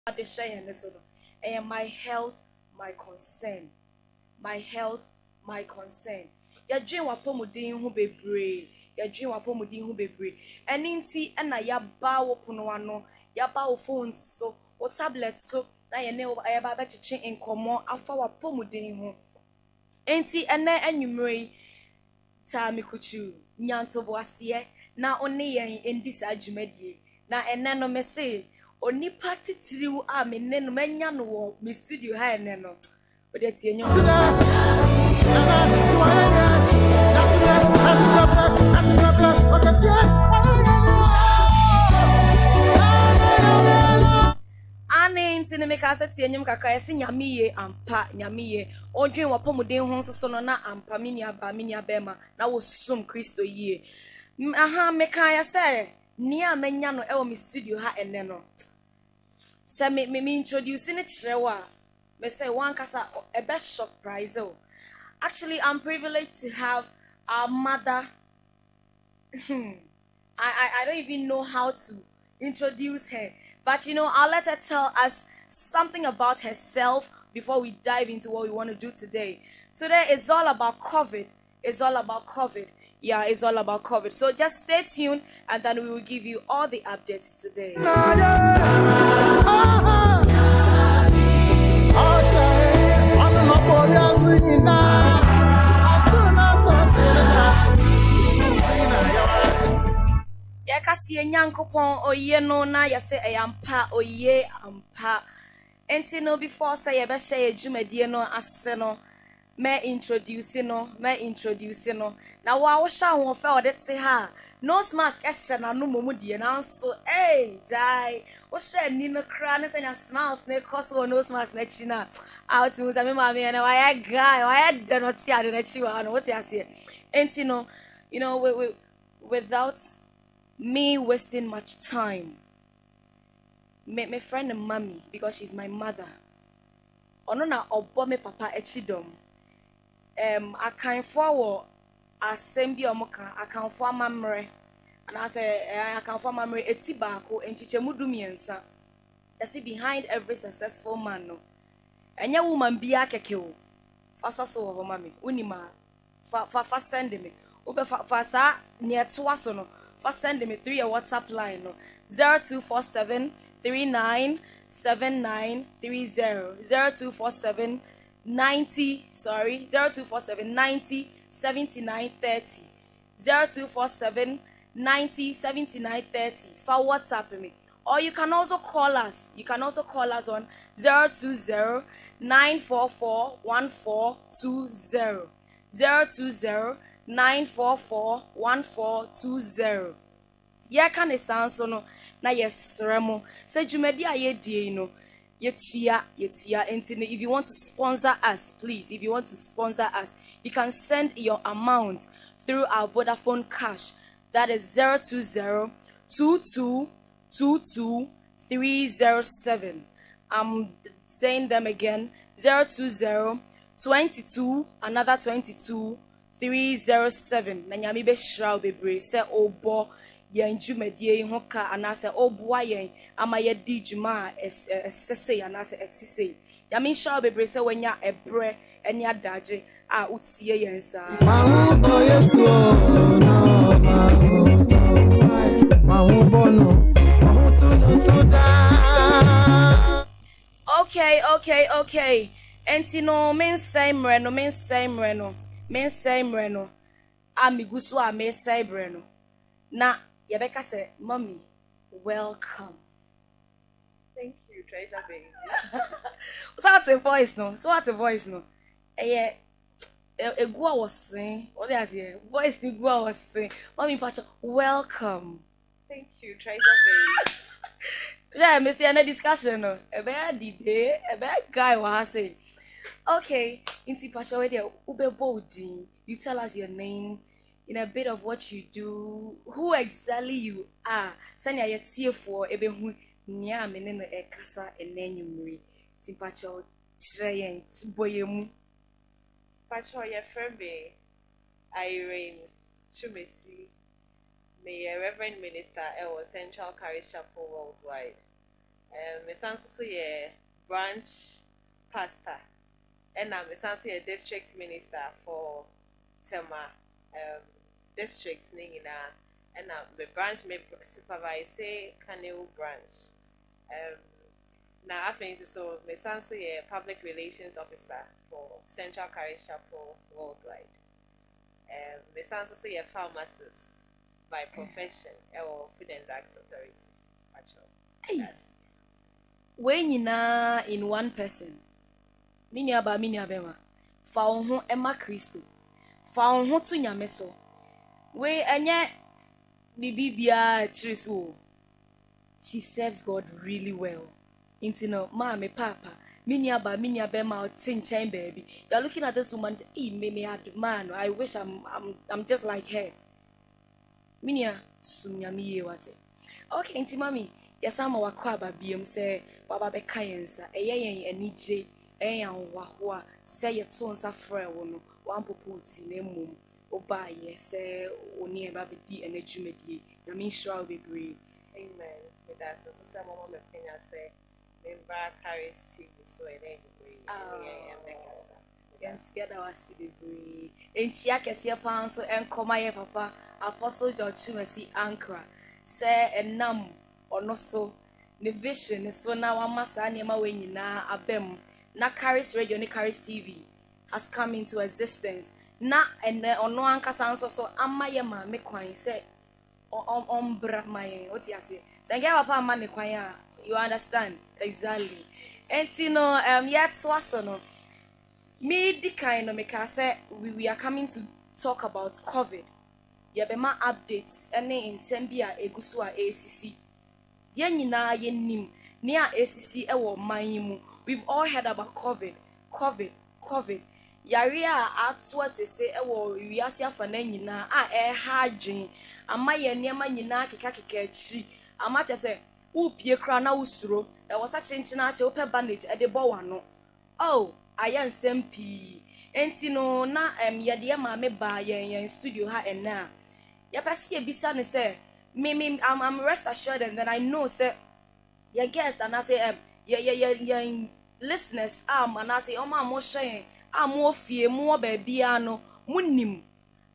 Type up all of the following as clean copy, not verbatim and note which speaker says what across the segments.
Speaker 1: the share and my health, my concern. My health, my concern. Ya dream wapomudin hu bebre. Ya dream wapomudin hu bebre. Eninti ena ya ba wo pono ano, ya ba wo phone so, wo tablet so, na ye ne ya ba bechiche enkomo afa wapomudin hu. Enti ene enwumre ta mikuchu nyanto boasie na oni yen endi sa adwumadie na ene no me se onipa titiriw a me ne no manya no wo me studio ha ene no ode tie nyo ane ntine me ka tie nyum kakra ese nyamiye ampa nyamiye odwen wapomuden ho nso no na ampa mini aba ma na wo sum Kristo yie aha me ka ya se ni amenya no e wo me studio ha ene no se me introduce ni kirewa me say one kasa a best surprise. Actually, I'm privileged to have our mother. I don't even know how to introduce her, but I'll let her tell us something about herself before we dive into what we want to do today. Today is all about COVID. It's all about COVID. Yeah, it's all about COVID. So just stay tuned, and then we will give you all the updates today. Yakasi nyankopon oye no na yase eyampa oye ampa enti no before say ye be share adwumadie no ase no me introduce no na wa sha ho fe odete ha nose mask ehye na no momu die na so jai wo sha ni no kra ne senya smiles ne cause wo nose mask na chi na out mu za me ma me na wa ya guy wa ya de no ti ade na chi wa no what you say enti no without me wasting much time. My friend and mommy, because she's my mother. Ono na obo me papa echidom. I can forward assembly omoka, I can for mamre. And I say I can for mamre etibako enchiche mudu miensa. You see behind every successful man no. Enya woman bia keke o. Fa so ho mami. Unima fa send me. Ube fa sa near to no. For send me through your WhatsApp line no 0247 397930 0247 90 7930 0247 90 7930 for WhatsApp me, or you can also call us. You can also call us on 020 944 1420 020 9441420. Ya kan sound so no na yesremo say dwumadi aye die no yetua enti if you want to sponsor us, please, if you want to sponsor us, you can send your amount through our Vodafone cash. That is 020 22 307. I'm saying them again. 020 22 another 22 307. na nyame be shraw bebre se obo yen dwumadie ho ka anase oboa yen ama ye di dwuma esese anase etise nyame shraw bebre se wanya ebre eni adaje a utie yen sa okay enti no men say mre no amigusu a me say no na yebeka say mommy welcome.
Speaker 2: Thank you, treasure baby.
Speaker 1: What's a voice no egua was saying what they say voice the gua was saying mommy pacha welcome.
Speaker 2: Thank you, treasure baby.
Speaker 1: Yeah, me see any discussion no e be dide e be guy wa say okay inti pacha we there ube bolding. You tell us your name, in a bit of what you do, who exactly you are. Sanya ye tie for ebe hu nya me ne no ekasa enenwumri. Timpacho chreyen boyemu.
Speaker 2: Pacho your friend be Irene Twumasi. May a Reverend Minister Central Parish Chapel worldwide. Me sanso so ye branch pastor. And I'm a district minister for Tema districts ningina. And the branch may supervise say Caneo branch. Now I think so. My son's a public relations officer for Central Parish Chapel worldwide. My son's also a pharmacist by profession or Food and Drugs Authority.
Speaker 1: Hey, we nyinaa in one person. Mini aba mini abema. Fa wo ho ema Kristo. Fa wo ho to nyame so. We enye bibia chiriso. She serves God really well. Intino, me papa, mini abema tinchain baby. You're looking at this woman and say, hey, me man, I wish I'm just like her. Minia sunyami ye wate. Okay, inti mami, yasama wakwa babiem se baba beka yensa, yen enije, wahwa, se yeto nsa frɛ wo no, wampopo ti na mmom, oba ye se oni eba bedi enadwumadie. Na me nhyira bebree.
Speaker 2: Amen. With that, so some mama me penya say member carries TV so and then
Speaker 1: Yes, get our city bree. And she akesi pa nso enkoma ye papa Apostle George Twumasi Ankara say enam ono so ne vision so na wama sa niema we nyina abem na carries radio ne carries TV has come into existence na ene ono ankasa nso so amaye ma me kwan say bra my what you say so get papa ma ne kwan a you understand exactly and yet so no me the kind of make say we are coming to talk about COVID. Yabema updates any insembia egusu a ACC. Ye nyina ye nim ne a ACC e wo man mu. We've all heard about COVID. Yare a ato te say e wo wiase afa na nyina a ha adwen. Ama ye niema nyina keka akiri. Ama che say upie kra na usuro. E wo sa chenchina ache ope bandage e de bo wano. Oh, ayan sempi. Enti no na yede ma me ba yen studio ha ena. Ya pesi e bisa ne say I'm rest assured and then I know say your guest and I say your listeners and I say o ma mo hye mo fie mo baby ano munim.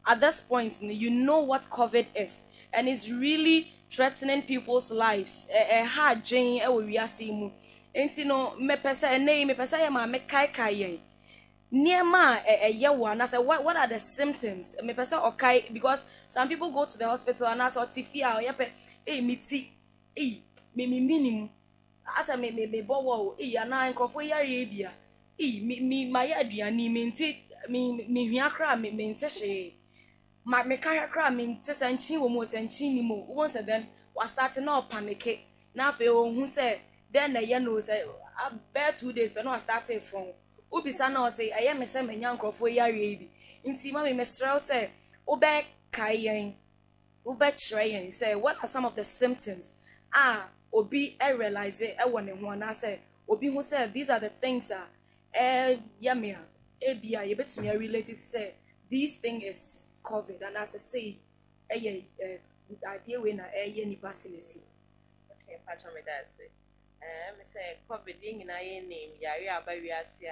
Speaker 1: At this point you know what COVID is and it's really threatening people's lives. Hard jane e wo wiase mu. Enti no me pesa ya ma me kai yen. Niema yewa na say what are the symptoms? Me pesa okay because some people go to the hospital and ask otifia yepe miti me minimum asa me bowo ana nkrofo yare bia me my aduani me nti me hwia kra me nte hye me ka kra me nte sanchi wo mo sanchi ni mo once then was starting now panic na fe ohun say then ye no say about 2 days but no starting from ubisa na say aye me say menya nkrofo yare bi nti ma me mesrel say obe kayen obe kire say what are some of the symptoms obi realize e won ne ho na say obi who say these are the things yamia bia ye betumi relate it say this thing is COVID and as I say idea we na nipa sinesi.
Speaker 2: Okay, patch me that say me say COVID in na ye name yare abawiase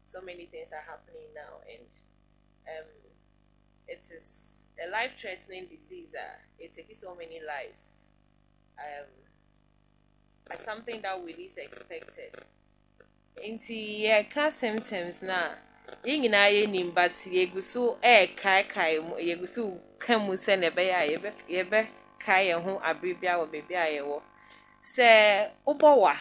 Speaker 2: so many things are happening now and it is a life-threatening disease. It takes so many lives. As something that we least expected. Inti ka symptoms na yingina ye nim but yegusu kai yegusu kamu se ne be ya ye kai ho abribia wo baby ayewo se ubowa.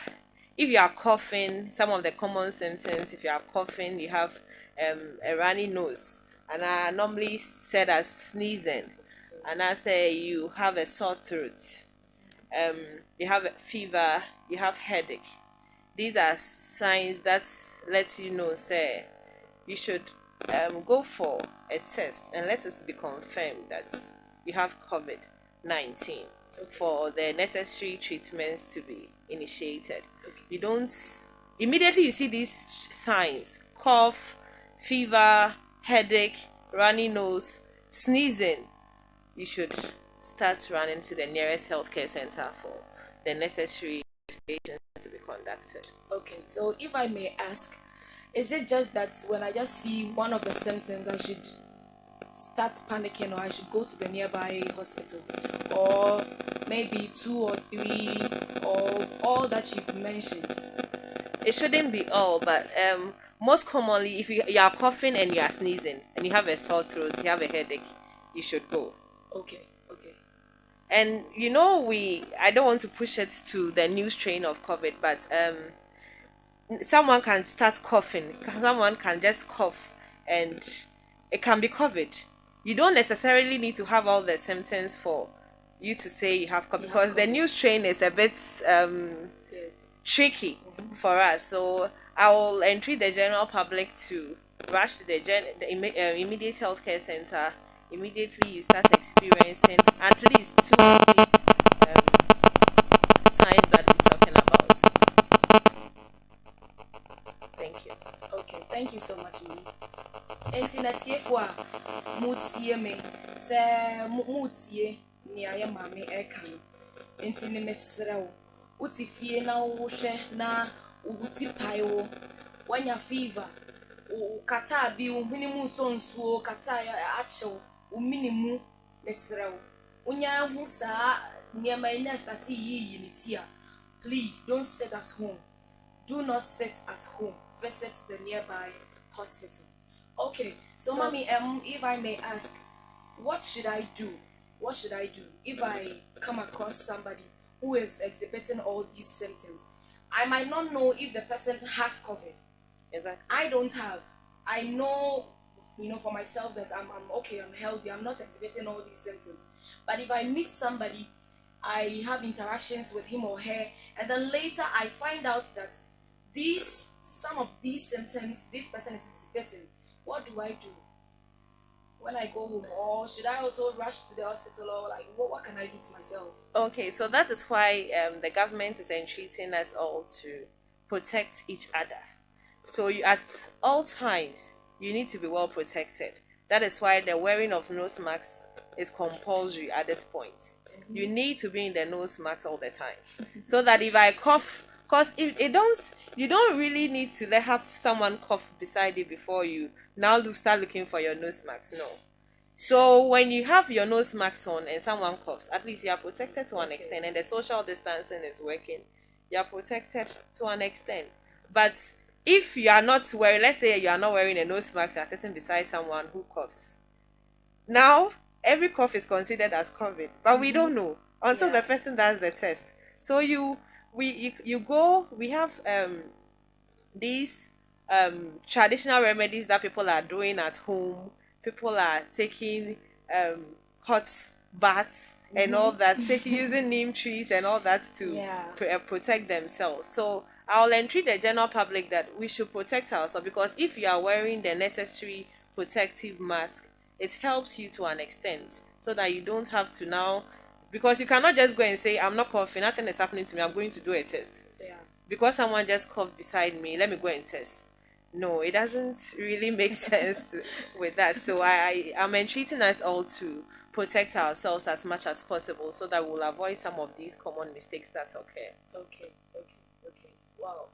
Speaker 2: If you are coughing, some of the common symptoms, if you are coughing, you have a runny nose, and I normally said as sneezing, and I say you have a sore throat, you have a fever, you have headache. These are signs that let you know, say, you should go for a test and let it be confirmed that you have COVID-19 for the necessary treatments to be initiated. You don't immediately you see these signs: cough, fever, headache, runny nose, sneezing. You should start running to the nearest healthcare center for the necessary investigations to be conducted.
Speaker 1: Okay, so if I may ask, is it just that when I just see one of the symptoms, I should start panicking, or I should go to the nearby hospital, or maybe 2 or 3, or all that you've mentioned?
Speaker 2: It shouldn't be all, but most commonly, if you are coughing and you are sneezing and you have a sore throat, you have a headache, you should go.
Speaker 1: Okay, okay.
Speaker 2: And I don't want to push it to the new strain of COVID, but someone can start coughing, someone can just cough, and it can be COVID. You don't necessarily need to have all the symptoms for you to say you have COVID, because the new strain is a bit
Speaker 1: Yes.
Speaker 2: tricky for us. So I will entreat the general public to rush to the immediate healthcare center immediately you start experiencing at least 2 of these signs that we're talking about. Thank you.
Speaker 1: Okay, thank you so much, Mimi. Enti na tie fo a mutie me se mutie ni aye mame e ka no. Enti ne mesere wo. Uti fie na wo hwe na uti pai wo. Wanya fever. O kata bi wo huni mu so nsuo kata achew wo minimu mesere wo. Unya hu sa niema ina start yi ni tia. Please don't sit at home. Do not sit at home. Visit the nearby hospital. Okay, so mommy, if I may ask, what should I do? What should I do if I come across somebody who is exhibiting all these symptoms? I might not know if the person has COVID.
Speaker 2: Exactly.
Speaker 1: I don't have. I know, for myself that I'm okay, I'm healthy, I'm not exhibiting all these symptoms. But if I meet somebody, I have interactions with him or her, and then later I find out that some of these symptoms this person is exhibiting, what do I do when I go home? Or should I also rush to the hospital, or like what can I do to myself?
Speaker 2: Okay, so that is why the government is entreating us all to protect each other. So at all times you need to be well protected. That is why the wearing of nose masks is compulsory at this point. You need to be in the nose mask all the time, so that if I cough, because you don't really need to have someone cough beside you before you now start looking for your nose mask. No. So when you have your nose mask on and someone coughs, at least you are protected to an extent, and the social distancing is working. You are protected to an extent. But if you are not wearing, let's say you are not wearing a nose mask, you are sitting beside someone who coughs. Now every cough is considered as COVID, but we don't know until the person does the test. So we have these traditional remedies that people are doing at home. People are taking hot baths and all that, using neem trees and all that to protect themselves. So I'll entreat the general public that we should protect ourselves, because if you are wearing the necessary protective mask, it helps you to an extent, so that you don't have to now, because you cannot just go and say, I'm not coughing, nothing is happening to me, I'm going to do a test.
Speaker 1: Yeah.
Speaker 2: Because someone just coughed beside me, let me go and test. No, it doesn't really make sense with that. So I'm entreating us all to protect ourselves as much as possible, so that we'll avoid some of these common mistakes that occur.
Speaker 1: Okay. Wow.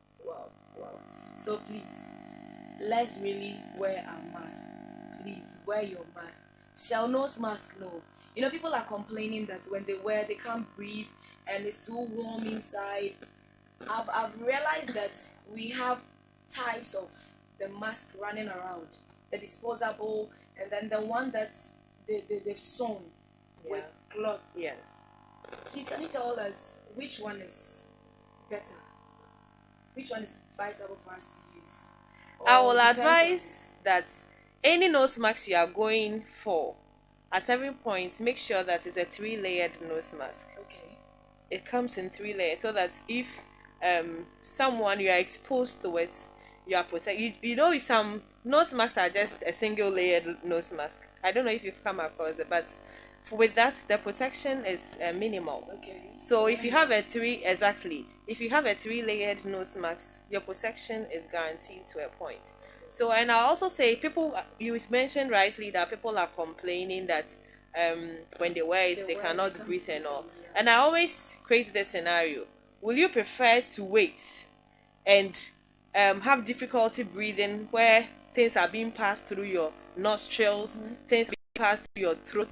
Speaker 1: So please, let's really wear our mask. Please wear your mask. Shall nose mask? No. People are complaining that when they wear, they can't breathe and it's too warm inside. I've realized that we have types of the mask running around. The disposable, and then the one that they've sewn with cloth.
Speaker 2: Yes.
Speaker 1: Please, can you tell us which one is better? Which one is advisable for us to use?
Speaker 2: I will advise that any nose mask you are going for, at every point, make sure that it's a 3-layered nose mask.
Speaker 1: Okay.
Speaker 2: It comes in 3 layers, so that if someone you are exposed to it, you are protected. Some nose masks are just a single layered nose mask. I don't know if you've come across it, but with that, the protection is minimal.
Speaker 1: Okay.
Speaker 2: So if you have a 3-layered nose mask, your protection is guaranteed to a point. So, and I also say, you mentioned rightly that people are complaining that when they wear it, they cannot breathe and all. Yeah. And I always create this scenario. will you prefer to wait and have difficulty breathing where things are being passed through your nostrils, things are being passed through your throat,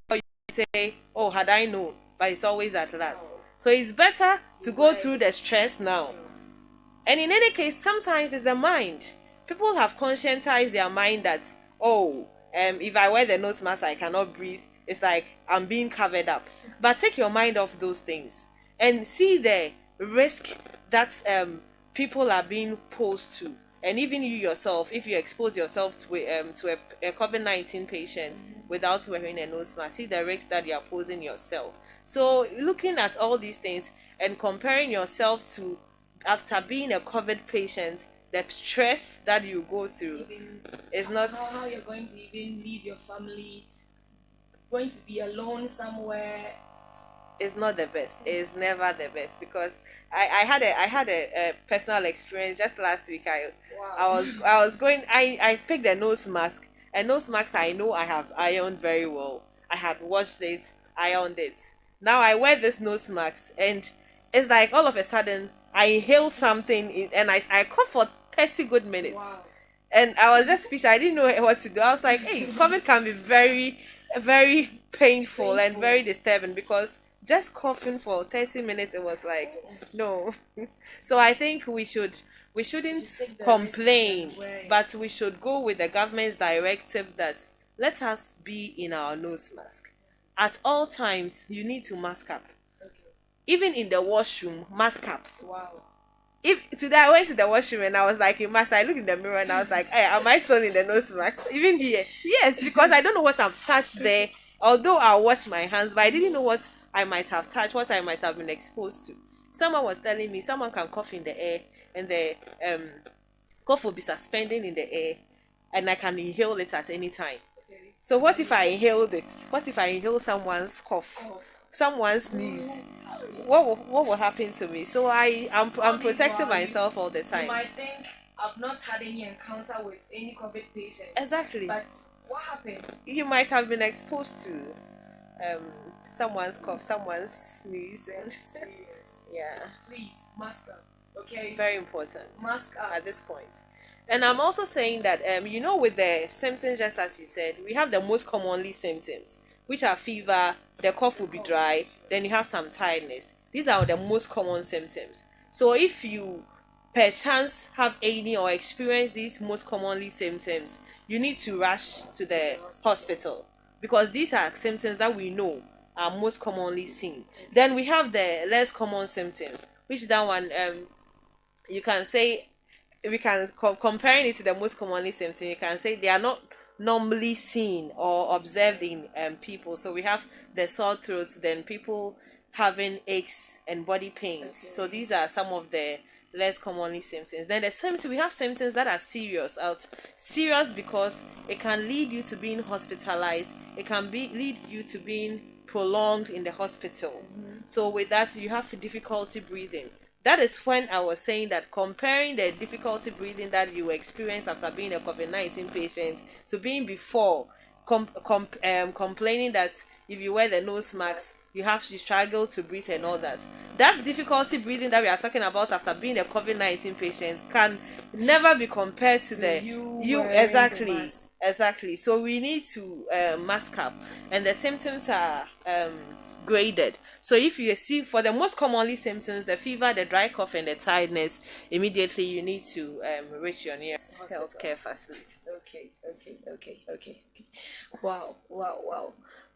Speaker 2: or you say, oh, had I known, but it's always at last. So it's better to go through the stress now. And in any case, sometimes it's the mind. People have conscientized their mind that, oh, if I wear the nose mask, I cannot breathe. It's like I'm being covered up. But take your mind off those things and see the risk that people are being posed to. And even you yourself, if you expose yourself to a COVID-19 patient without wearing a nose mask, see the risks that you are posing yourself. So looking at all these things and comparing yourself to after being a COVID patient, the stress that you go through is not
Speaker 1: how you're going to even leave your family, going to be alone somewhere.
Speaker 2: It's not the best. It's never the best, because I had a personal experience just last week. I was going. I picked a nose mask. A nose mask I know I have ironed very well. I had washed it, ironed it. Now I wear this nose mask, and it's like all of a sudden I inhale something and I cough for 30 good minutes.
Speaker 1: Wow.
Speaker 2: And I was just speechless. I didn't know what to do. I was like, hey, COVID can be very, very painful and very disturbing, because just coughing for 30 minutes, it was like, no. So I think we shouldn't complain, but we should go with the government's directive that let us be in our nose mask. At all times, you need to mask up.
Speaker 1: Okay.
Speaker 2: Even in the washroom, mask up.
Speaker 1: Wow.
Speaker 2: If today I went to the washroom and I was like in mask, I looked in the mirror and I was like, hey, am I still in the nose mask? Even here. Yes, because I don't know what I've touched there. Although I washed my hands, but I didn't know what I might have touched, what I might have been exposed to. Someone was telling me someone can cough in the air and the cough will be suspending in the air and I can inhale it at any time.
Speaker 1: Okay.
Speaker 2: So what if I inhaled it? What if I inhale someone's cough? Someone's sneeze? What will happen to me? So I'm protecting myself all the time.
Speaker 1: You might think I've not had any encounter with any COVID patient.
Speaker 2: Exactly.
Speaker 1: But what happened?
Speaker 2: You might have been exposed to someone's cough, someone's sneeze.
Speaker 1: That's serious.
Speaker 2: Yeah.
Speaker 1: Please, mask up. Okay.
Speaker 2: Very important.
Speaker 1: Mask up
Speaker 2: at this point. And I'm also saying that with the symptoms, just as you said, we have the most commonly symptoms, which are fever, the cough will be dry, then you have some tiredness. These are the most common symptoms. So if you perchance have any or experience these most commonly symptoms, you need to rush to the hospital, because these are symptoms that we know are most commonly seen. Then we have the less common symptoms, which that one you can say, we can comparing it to the most commonly symptoms, you can say they are not normally seen or observed in people. So we have the sore throats, then people having aches and body pains. Okay. So these are some of the less commonly symptoms. Then the symptoms, we have symptoms that are serious because it can lead you to being hospitalized. It can lead you to being prolonged in the hospital. So with that, you have difficulty breathing. That is when I was saying that comparing the difficulty breathing that you experience after being a COVID-19 patient to being before, complaining that if you wear the nose mask, you struggle to breathe and all that. That difficulty breathing that we are talking about after being a COVID-19 patient can never be compared to you exactly. So we need to mask up, and the symptoms are graded. So if you see, for the most commonly symptoms, the fever, the dry cough, and the tiredness, immediately you need to reach your nearest healthcare facility.
Speaker 1: Okay. Wow.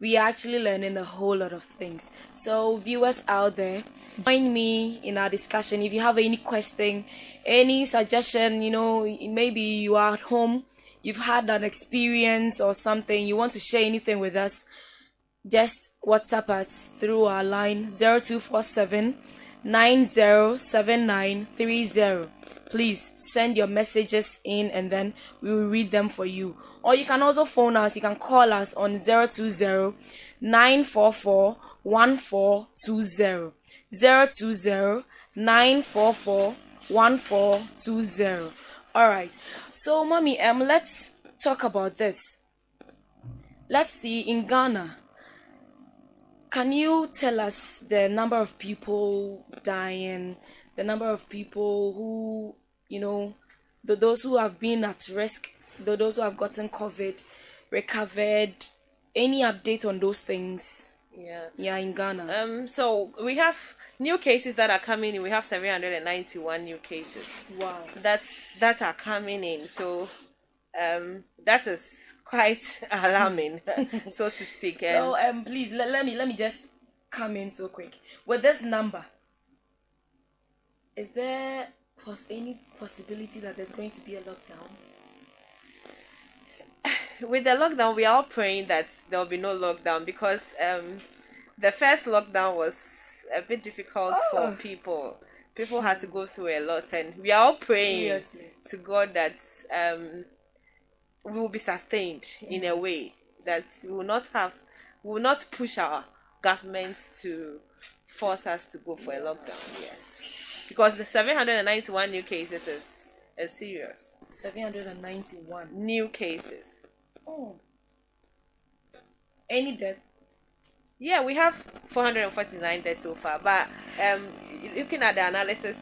Speaker 1: We are actually learning a whole lot of things. So viewers out there, join me in our discussion. If you have any question, any suggestion, maybe you are at home, you've had an experience or something, you want to share anything with us, just WhatsApp us through our line 0247 907930. Please send your messages in and then we will read them for you. Or you can also phone us. You can call us on 020 944 1420. 020 944 1420. All right. So, mommy, let's talk about this. Let's see, in Ghana, can you tell us the number of people dying, the number of people who, those who have been at risk, those who have gotten COVID, recovered, any update on those things? Yeah, in Ghana.
Speaker 2: So we have new cases that are coming in. We have 791 new cases.
Speaker 1: Wow.
Speaker 2: That are coming in. So that is quite alarming, so to speak.
Speaker 1: So please let me just come in so quick. With this number, is there any possibility that there's going to be a lockdown?
Speaker 2: With the lockdown, we are all praying that there will be no lockdown, because the first lockdown was a bit difficult for people. People had to go through a lot, and we are all praying
Speaker 1: Seriously
Speaker 2: to God that we will be sustained in a way that we will not push our governments to force us to go for a lockdown. Yes, because the 791 new cases is serious.
Speaker 1: 791
Speaker 2: new cases.
Speaker 1: Oh. Any death?
Speaker 2: Yeah, we have 449 deaths so far. But looking at the analysis,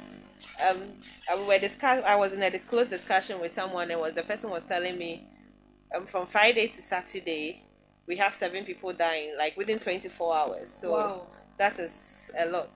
Speaker 2: I was in a close discussion with someone, and the person was telling me, from Friday to Saturday, we have 7 people dying, like within 24 hours. So
Speaker 1: wow,
Speaker 2: that is a lot.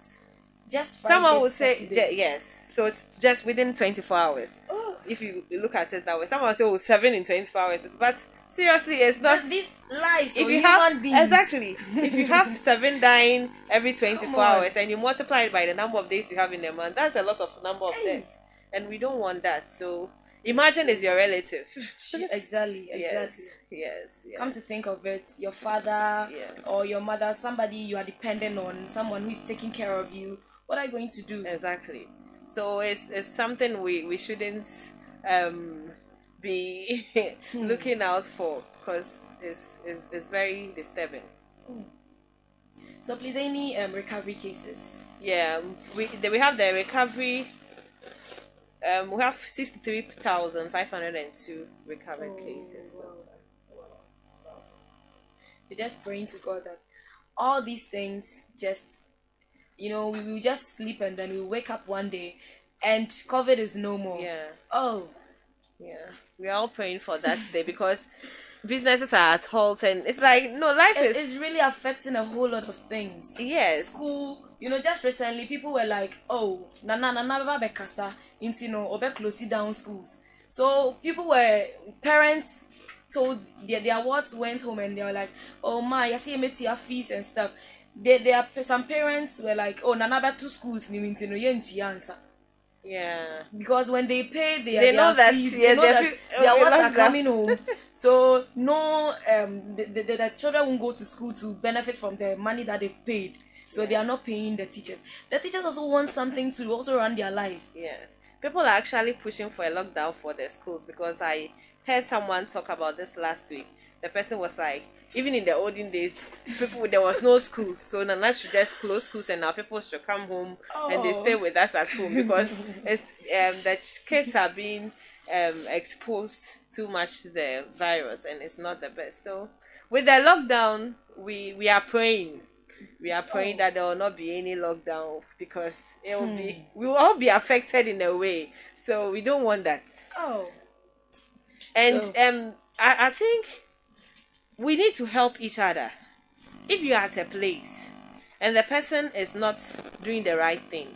Speaker 1: Just Friday
Speaker 2: someone
Speaker 1: to
Speaker 2: would say
Speaker 1: Saturday.
Speaker 2: yes. So it's just within 24 hours.
Speaker 1: Oh.
Speaker 2: If you look at it that way, someone will say, 7 in 24 hours. But seriously, it's not.
Speaker 1: But these lives
Speaker 2: If
Speaker 1: of
Speaker 2: you
Speaker 1: human
Speaker 2: have
Speaker 1: beings.
Speaker 2: exactly, if you have 7 dying every 24
Speaker 1: Come on.
Speaker 2: hours, and you multiply it by the number of days you have in a month, that's a lot of number of deaths, and we don't want that. So imagine it's your relative.
Speaker 1: Exactly.
Speaker 2: Yes.
Speaker 1: Come to think of it, your father
Speaker 2: Yes.
Speaker 1: or your mother, somebody you are dependent on, someone who is taking care of you. What are you going to do?
Speaker 2: Exactly. So it's something we shouldn't be looking out for, because it's very disturbing.
Speaker 1: So please, any recovery cases?
Speaker 2: Yeah, we have the recovery. We have 63,502 recovered cases.
Speaker 1: Wow. We're just praying to God that all these things just, we will just sleep and then we wake up one day and COVID is no more.
Speaker 2: Yeah.
Speaker 1: Oh.
Speaker 2: Yeah. We are all praying for that day, because businesses are at halt, and it's like, no, life
Speaker 1: It's really affecting a whole lot of things.
Speaker 2: Yes.
Speaker 1: School, just recently people were like, oh, nana baba bekasa, obe close down schools. So parents told their wards went home and they were like, oh ma, you see me to your fees and stuff. Some parents were like, oh, nana be 2 schools ni answer.
Speaker 2: Yeah.
Speaker 1: Because when they pay
Speaker 2: they know that
Speaker 1: fees,
Speaker 2: yeah,
Speaker 1: they know that their wards are
Speaker 2: that.
Speaker 1: coming home. So no, the children won't go to school to benefit from the money that they've paid. So they are not paying the teachers. The teachers also want something to also run their lives.
Speaker 2: Yes. People are actually pushing for a lockdown for their schools, because I heard someone talk about this last week. The person was like, even in the olden days, there was no schools, so Nana should just close schools, and now people should come home and they stay with us at home, because it's the kids are being exposed too much to the virus, and it's not the best. So with the lockdown, we are praying. We are praying that there will not be any lockdown, because it will we will all be affected in a way. So we don't want that.
Speaker 1: Oh.
Speaker 2: And
Speaker 1: So-
Speaker 2: I think we need to help each other. If you're at a place and the person is not doing the right thing,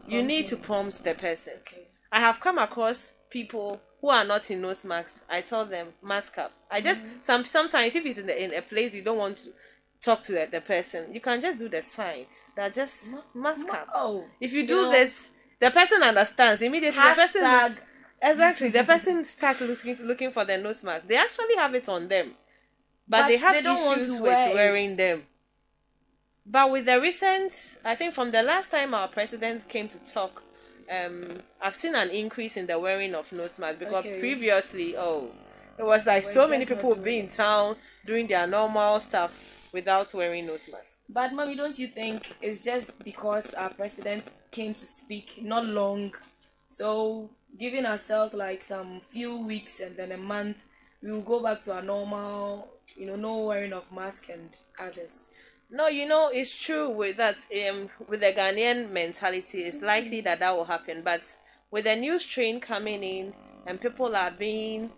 Speaker 2: you need to prompt the person.
Speaker 1: Okay.
Speaker 2: I have come across people who are not in nose masks. I tell them, mask up. I just sometimes if it's in a place you don't want to talk to the person, you can just do the sign that just mask up.
Speaker 1: Oh.
Speaker 2: If you do this, the person understands immediately. The person
Speaker 1: Hashtag.
Speaker 2: exactly. The person starts looking for the nose mask. They actually have it on them, but they have
Speaker 1: don't want
Speaker 2: issues
Speaker 1: to
Speaker 2: with
Speaker 1: wear
Speaker 2: wearing
Speaker 1: it.
Speaker 2: them. But with the recent, I think from the last time our president came to talk, I've seen an increase in the wearing of nose mask, because
Speaker 1: Okay.
Speaker 2: previously, it was like
Speaker 1: We're
Speaker 2: so many
Speaker 1: just not
Speaker 2: people would be
Speaker 1: doing
Speaker 2: in
Speaker 1: it.
Speaker 2: town doing their normal stuff without wearing nose masks.
Speaker 1: But mommy, don't you think it's just because our president came to speak not long, so giving ourselves like some few weeks and then a month, we will go back to our normal, no wearing of mask and others.
Speaker 2: No, it's true with that. With the Ghanaian mentality, it's likely that will happen. But with a new strain coming in, and people are being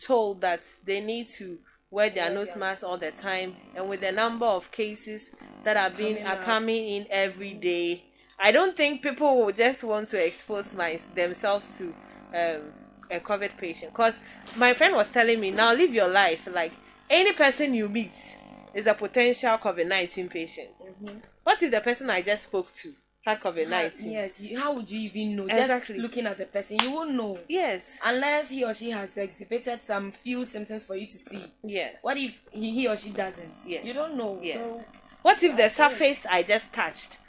Speaker 2: told that they need to wear their nose mask all the time, and with the number of cases that are coming in every day, I don't think people will just want to expose themselves to a COVID patient. Because my friend was telling me, now live your life like any person you meet is a potential COVID-19 patient. What if the person I just spoke to had COVID-19?
Speaker 1: Yes, how would you even know?
Speaker 2: Exactly.
Speaker 1: Just looking at the person, you won't know.
Speaker 2: Yes.
Speaker 1: Unless he or she has exhibited some few symptoms for you to see.
Speaker 2: Yes.
Speaker 1: What if he or she doesn't?
Speaker 2: Yes.
Speaker 1: You don't know.
Speaker 2: Yes.
Speaker 1: So,
Speaker 2: what if the surface I just touched?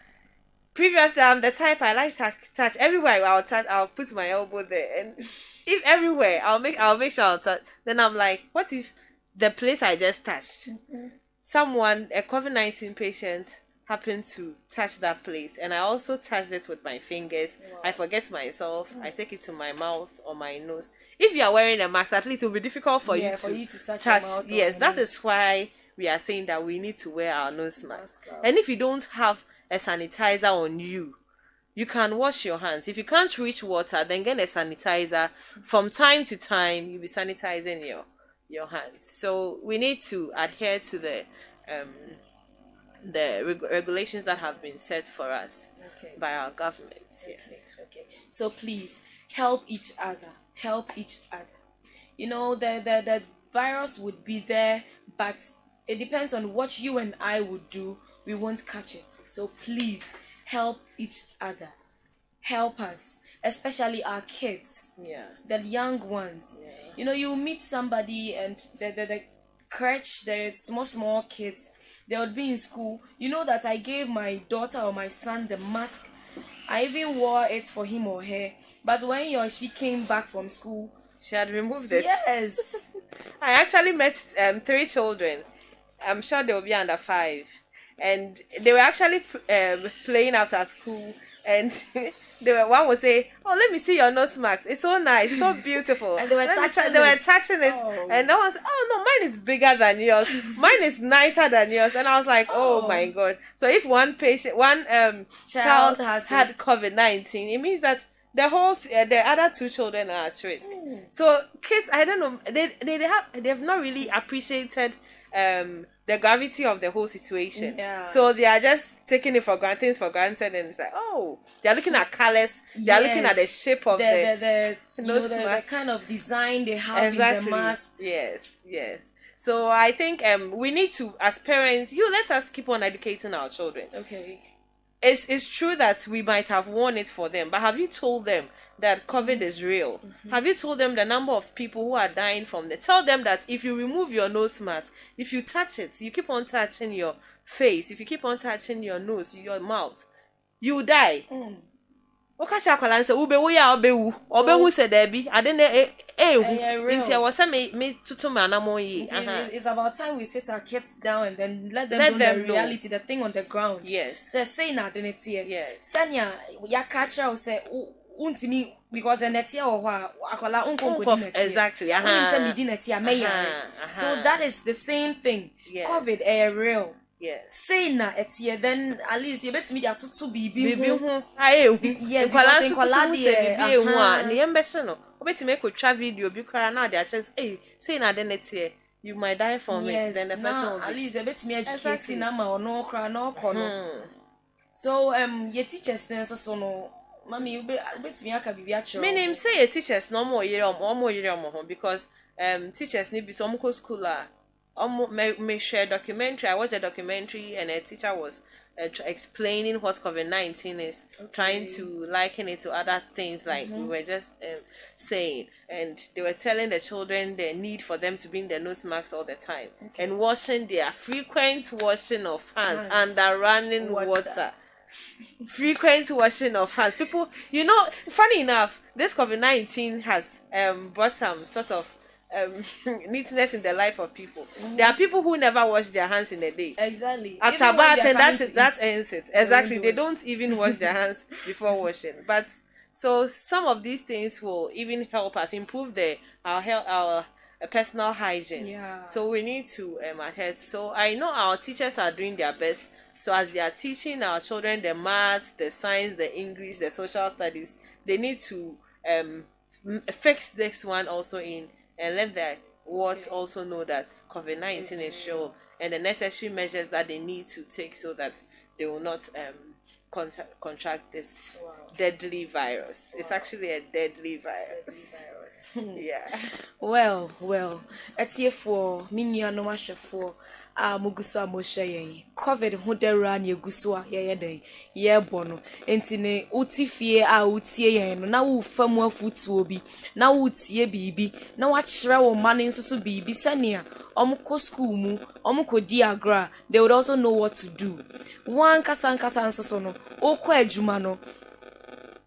Speaker 2: Previously, I'm the type I like to touch everywhere. I'll put my elbow there, and if everywhere, I'll make sure I'll touch. Then I'm like, what if the place I just touched, a COVID-19 patient happened to touch that place, and I also touched it with my fingers. Wow. I forget myself. I take it to my mouth or my nose. If you are wearing a mask, at least it will be difficult for you to touch. Your mouth. Yes, that is why we are saying that we need to wear our nose mask. And if you don't have a sanitizer on you, you can wash your hands. If you can't reach water, then get a sanitizer. From time to time, you'll be sanitizing your hands. So we need to adhere to the regulations that have been set for us by our government. Yes.
Speaker 1: Okay. So please help each other. Help each other. The virus would be there, but it depends on what you and I would do. We won't catch it. So please help each other. Help us, especially our kids.
Speaker 2: Yeah.
Speaker 1: The young ones. Yeah. You meet somebody and the crutch, the small kids, they would be in school. You know that I gave my daughter or my son the mask. I even wore it for him or her. But when he or she came back from school,
Speaker 2: she had removed it.
Speaker 1: Yes.
Speaker 2: I actually met 3 children. I'm sure they will be under 5. And they were actually playing after school. And one would say, "Oh, let me see your nose mask. It's so nice, so beautiful."
Speaker 1: And they were touching
Speaker 2: it. Oh. And I was, "Oh no, mine is bigger than yours. Mine is nicer than yours." And I was like, "Oh my God!" So if one child has had COVID-19, it means that the other 2 children are at risk. So kids, I don't know, they have not really appreciated the gravity of the whole situation.
Speaker 1: Yeah.
Speaker 2: So they are just taking it for granted, and it's like, oh, they are looking at colors, they are looking at the shape of the
Speaker 1: kind of design they have in the mask.
Speaker 2: Yes. So I think we need to, as parents, let us keep on educating our children.
Speaker 1: Okay.
Speaker 2: It's true that we might have worn it for them, but have you told them that COVID is real? Have you told them the number of people who are dying from it? Tell them that if you remove your nose mask, if you touch it, you keep on touching your face, if you keep on touching your nose, your mouth, you die. Okacha akwala nse ubewu ya obewu se debi adene nti was me tutu me anamo yi.
Speaker 1: It's about time we sit our kids down and then let them know the reality, the thing on the ground.
Speaker 2: Yes.
Speaker 1: Say na adene tie.
Speaker 2: Yes.
Speaker 1: Sanya ya kacha o say untimi because netia o ho akwala unkonko di netia.
Speaker 2: Exactly.
Speaker 1: Say me di netia meya. So that is the same thing.
Speaker 2: Yes.
Speaker 1: COVID real.
Speaker 2: Yes.
Speaker 1: Say na etie, then at least you bet me there to bibi
Speaker 2: hu. Yes,
Speaker 1: because in Colade
Speaker 2: bibi hu a ne yembe no. Obeti make twa video bi kra na dey just say na den etie, you might die from it. Then the person will
Speaker 1: at least you bet me educating na ma ono kra na okono. So your teachers then so no Mami, you bet me aka bibi a
Speaker 2: me name say your teachers no more yere omo because teachers need be some school me share documentary. I watched a documentary and a teacher was explaining what COVID-19 is, trying to liken it to other things like we were just saying, and they were telling the children the need for them to bring their nose masks all the time and washing their frequent washing of hands under running water. Frequent washing of hands. People, funny enough, this COVID-19 has brought some sort of neatness in the life of people. There are people who never wash their hands in a day.
Speaker 1: Exactly.
Speaker 2: After bath, and that ends it. Exactly. They don't even wash their hands before washing. But so some of these things will even help us improve our personal hygiene.
Speaker 1: Yeah.
Speaker 2: So we need to adhere to. So I know our teachers are doing their best. So as they are teaching our children the maths, the science, the English, the social studies, they need to fix this one also in, and let the wards also know that COVID-19 is real, and the necessary measures that they need to take so that they will not contract this deadly virus. It's actually a deadly virus. Yeah.
Speaker 1: Well, etie for minia no mahwe for a muguso a mo hye covid ho dawura na eguso a ye den ye bono enti ne utifie a utie yen no na wo famu afutuo bi na wo tie bibi na wa kire wo mane nsoso bibi sania omko school mu omko di agra, they would also know what to do. One kasa nsoso no okwa adwuma no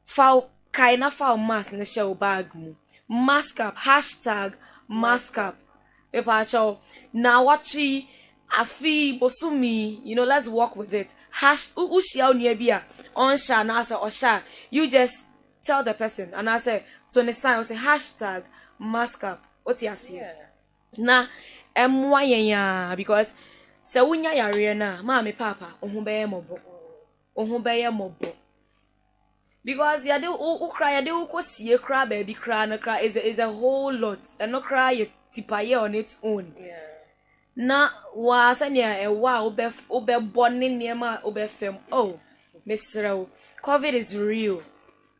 Speaker 1: fa kaina fa mask ne share bag mu. Mask up, hashtag mask up. Epacho na wachi afi bosumi, let's work with it. Ushia uniebia onsha na asa osha. You just tell the person and I say so next time I say hashtag mask up. What you say? Na emwa yenya because se wunya yare na ma me papa ohun beye mobo. Ohun beye mobo. Because ya de u cry ya de u ko sie cry baby cry na cry is a whole lot and no cry you tipaye on its own.
Speaker 2: Yeah.
Speaker 1: Na wa sanya e wa obe borne niema obe fem. Oh, Mr. COVID is real.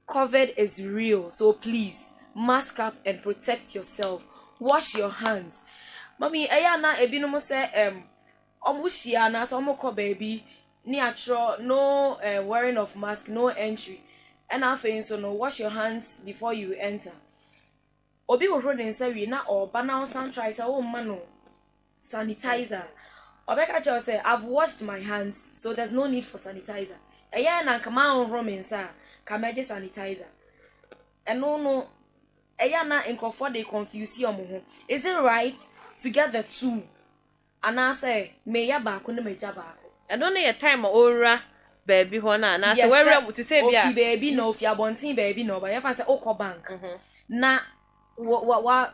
Speaker 1: COVID is real. So please mask up and protect yourself. Wash your hands. Mommy, eya na ebinom say omuhia na so omko baby ni atro no wearing of mask, no entry. And after so no wash your hands before you enter. Obi wo ro den say we na oba na san try say oh man sanitizer. Obeka tell say I've washed my hands so there's no need for sanitizer. Eya na kama on ro men sa kamaje sanitizer. And no eya na enkrofo dey confuse you ho. Is it right to get the two? And I say me ya ba ko na meja ba ko.
Speaker 2: I don't know your time ora baby ho na say where to say bia.
Speaker 1: Ofi baby no ofi abontin baby no but you say okọ bank. Na wa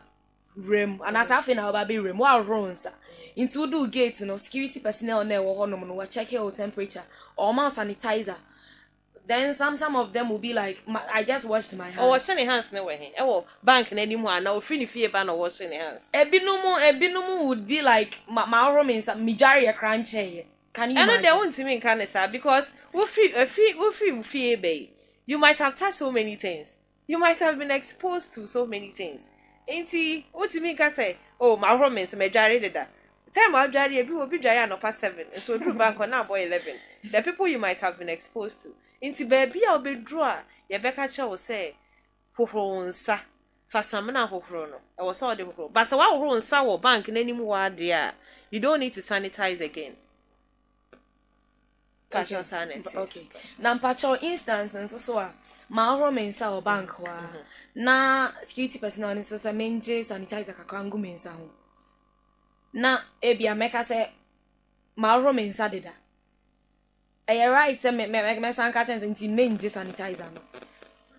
Speaker 1: rem and as afi na oba be rem wa runs into do gate no security personnel na wo ho no no check your temperature or mouth sanitizer. Then some of them will be like I just washed my hands.
Speaker 2: Oh, washing your hands no way. Oh, bank na ni mu na ofri ni fie ba na washing your hands.
Speaker 1: Ebinumu would be like my room is mijari crunch. Can you imagine?
Speaker 2: I know they won't see me can say because we feel be. You might have touched so many things. You might have been exposed to so many things. Ain't he? What do you mean can say? Oh, my room is majority did that. Time I'll jari will be jari no past 7. And so do bank on now boy 11. The people you might have been exposed to. Into baby I'll be draw. Your Becca will say, Hohronsa. Fasamana hohrono. I was all the hohro. But so I will sour bank in any more dear. You don't need to sanitize again.
Speaker 1: Okay. Na mpacho instance nso so a ma horo mensa o bank wa na security personnel nso so menje sanitizer kakra ngu mensa ho na ebia meka se ma horo mensa deda e right se me sanka chance nti menje sanitizer no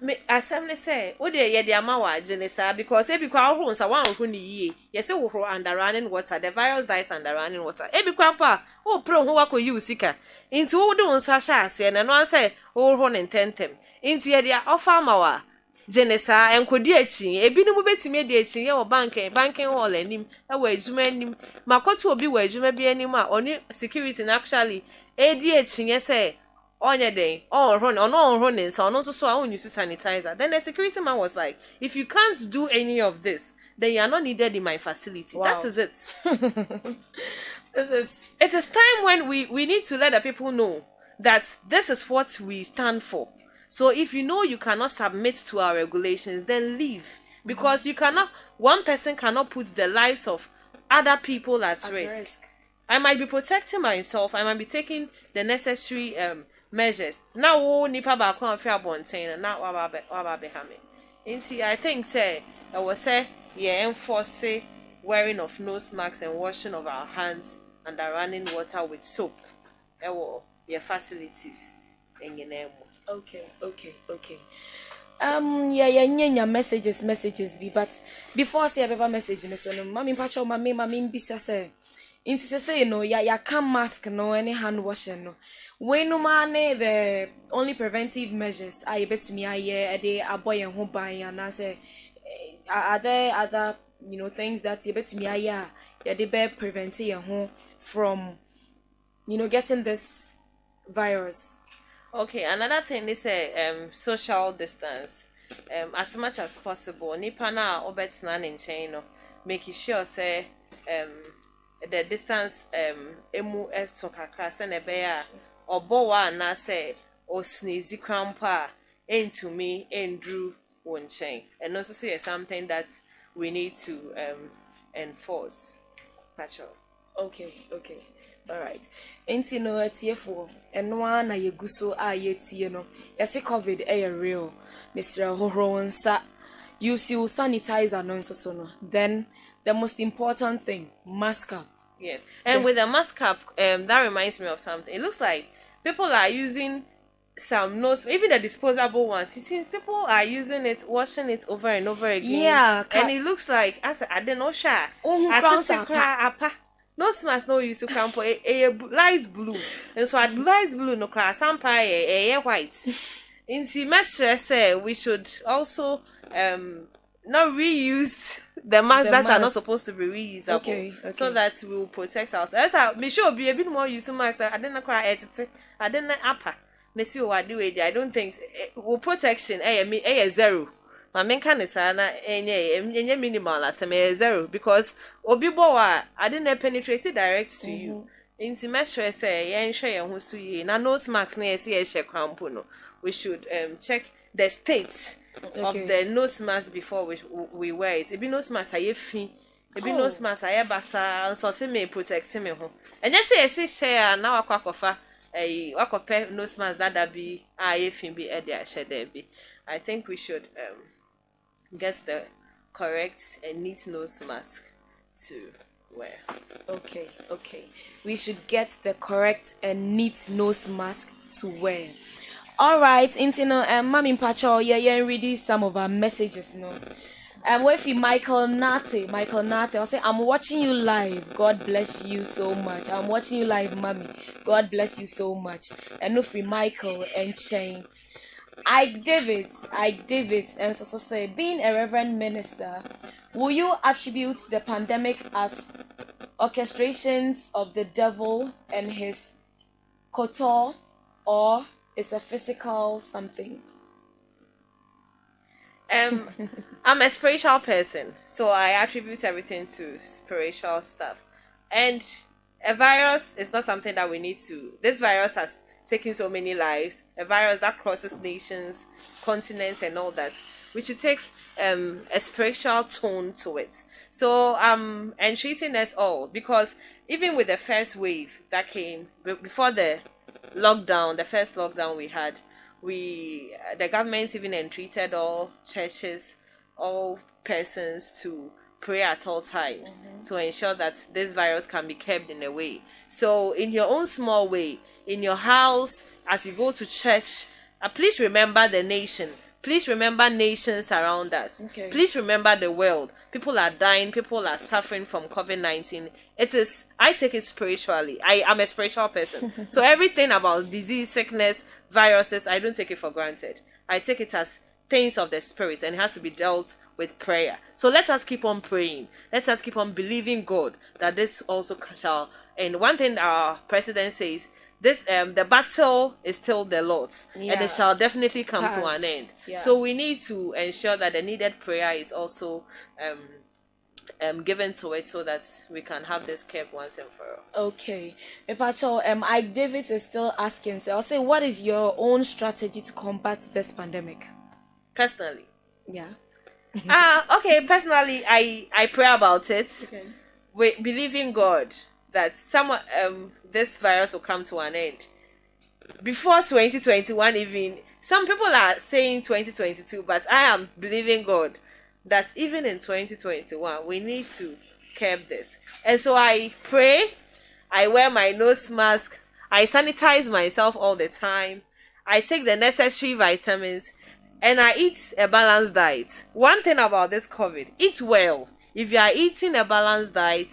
Speaker 2: me assembly say wo de ye de ama wa genesa because e bi kwa horo nsa wan horo ni yie ye se wo horo under running water the virus dies under running water e bi kwa pa wo pro ho wa ko use sika nti wo de nsa sha ase na no say wo horo ne tentem nti ye de offer ma wa genesa enkodi achi e bi no betimi de achi ye wo banking hall anim e wa adwuma anim makoto obi wa adwuma bi anim a oni security na actually e di achi ye say onye day on running so no so I won't use sanitizer. Then the security man was like, if you can't do any of this, then you are not needed in my facility.
Speaker 1: Wow.
Speaker 2: That is it. It is time when we need to let the people know that this is what we stand for. So if you know you cannot submit to our regulations, then leave. Because one person cannot put the lives of other people at risk. I might be protecting myself, I might be taking the necessary measures. Now wo nipa ba kwa fi abonten na wa ba be hame. Nti I think say I was say enforce wearing of nose masks and washing of our hands and running water with soap. Your facilities.
Speaker 1: Okay. Yeah, messages be, but before I say ever message in so no mami pacho mami bisa say into say ya can mask no any hand washing no when no man the only preventive measures I bet me I they a boy and home by and I say are there other things that you bet me yeah they be preventing your home from getting this virus.
Speaker 2: Okay, another thing is a social distance. As much as possible. Nipa na obetna ne nkyɛn no, making sure say the distance emu esto kakra se na be ya obo wa na say o sneeze crampa into me endru wo nkyɛn. And also say something that we need to enforce. Pacho.
Speaker 1: Okay. All right. Enti no etiefo eno na yeguso a yetie no. Yesi COVID real. Mr. Horonsa. You see sanitizer no so no. Then the most important thing, mask up.
Speaker 2: Yes. And with the mask up, that reminds me of something. It looks like people are using some nose, even the disposable ones. It seems people are using it, washing it over and over again.
Speaker 1: Yeah.
Speaker 2: And it looks like I don't know, sha. Nose mask no use to camp a light blue. And so at light blue no cry sampa a white. In the master say we should also not reuse the masks that are not supposed to be reusable.
Speaker 1: Okay.
Speaker 2: So that we will protect ourselves. Be sure be a bit more useful masks. I didn't cry at I didn't upper. I don't think protection zero. My main can is any minimal as a zero because obibo I didn't penetrate it direct to you. In semester say share who see na nose marks near see crampono. We should check the states of the nose mask before we wear it. It be nose mask I fin. It be nose mask I basa and so say me protect me home. And just say share now akwakofa wakope nose mask that be fin be there share there be. I think we should get the correct and neat nose mask to wear.
Speaker 1: Okay. We should get the correct and neat nose mask to wear. All right, Intino and Mami Pacho, reading some of our messages, no. With Michael Nate, I'll say, I'm watching you live. God bless you so much. I'm watching you live, Mommy. God bless you so much. And Nufi Michael and Chain. I did it. And so say, being a reverend minister, will you attribute the pandemic as orchestrations of the devil and his kotor, or it's a physical something?
Speaker 2: I'm a spiritual person, so I attribute everything to spiritual stuff. And a virus is not something that we need to. This virus has taken so many lives. A virus that crosses nations, continents, and all that. We should take a spiritual tone to it. So I'm entreating us all, because even with the first wave that came before the lockdown, the first lockdown we had, the government even entreated all churches, all persons to pray at all times to ensure that this virus can be kept in a way. So in your own small way, in your house, as you go to church, please remember the nation. Please remember nations around us.
Speaker 1: Okay.
Speaker 2: Please remember the world. People are dying. People are suffering from COVID-19. I take it spiritually. I am a spiritual person. So everything about disease, sickness, viruses, I don't take it for granted. I take it as things of the spirit, and it has to be dealt with prayer. So let us keep on praying. Let us keep on believing God that this also shall. And one thing our president says, this the battle is still the Lord's, and it shall definitely come to an end.
Speaker 1: Yeah.
Speaker 2: So we need to ensure that the needed prayer is also given to it, so that we can have this kept once and for all.
Speaker 1: Okay, Pacho, David is still asking. So I'll say, what is your own strategy to combat this pandemic?
Speaker 2: Personally,
Speaker 1: yeah.
Speaker 2: Okay. Personally, I pray about it.
Speaker 1: Okay.
Speaker 2: We believe in God that this virus will come to an end before 2021. Even some people are saying 2022, but I am believing God that even in 2021 we need to curb this. And so I pray, I wear my nose mask, I sanitize myself all the time, I take the necessary vitamins, and I eat a balanced diet. One thing about this COVID, eat well. If you are eating a balanced diet,